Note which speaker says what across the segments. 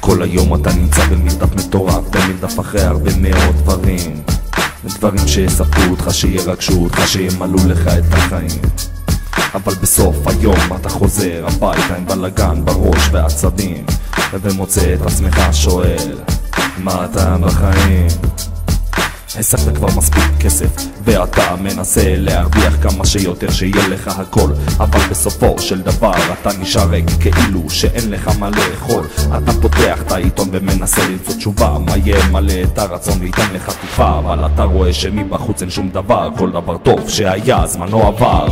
Speaker 1: כל היום אתה נמצא במרדף מטורף, במרדף אחרי הרבה מאוד דברים, דברים שיספרו אותך, שירגשו אותך, שימלאו לך את החיים. אבל בסוף היום אתה חוזר הביתה עם בלגן בראש ועצבים, ומוצא את עצמך שואל מה אתה בחיים. השגת כבר מספיק כסף ואתה מנסה להרוויח כמה שיותר, שיהיה לך הכל, אבל בסופו של דבר אתה נשאר ריק, כאילו שאין לך מה לאכול. אתה פותח את העיתון ומנסה למצוא תשובה, מה יהיה מלא את הרצון וייתן לך תקווה, אבל אתה רואה שמבחוץ אין שום דבר, כל דבר טוב שהיה זמנו עבר.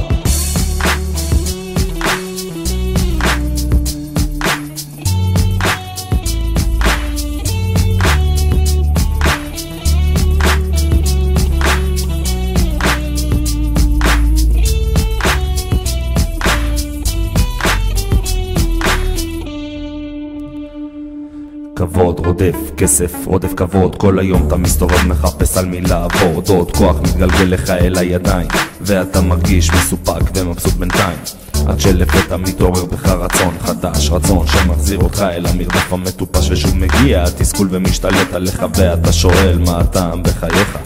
Speaker 1: כבוד רודף כסף, רודף כבוד, כל היום אתה מסתובב מחפש על מי לעבוד, עוד כוח מתגלגל לך אל הידיים, ואתה מרגיש מסופק ומבסוט בינתיים, עד שלפתע מתעורר בך רצון חדש, רצון שמחזיר אותך אל המרדף המטופש, ושוב מגיע התסכול ומשתלט עליך, ואתה שואל מה הטעם בחייך.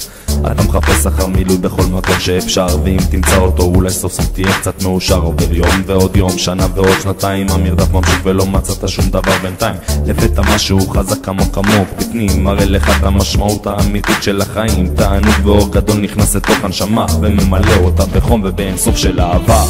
Speaker 1: אתה מחפש אחר מילוי בכל מקום שאפשר, ואם תמצא אותו אולי סוף סוף תהיה קצת מאושר. עובר יום ועוד יום, שנה ועוד שנתיים, המרדף ממשיך ולא מצאת שום דבר בינתיים. לפתע משהו חזק עמוק עמוק בפנים מראה לך את המשמעות האמיתית של החיים, תענוג ואור גדול נכנס לתוך הנשמה וממלא אותה בחום ובאינסוף של אהבה.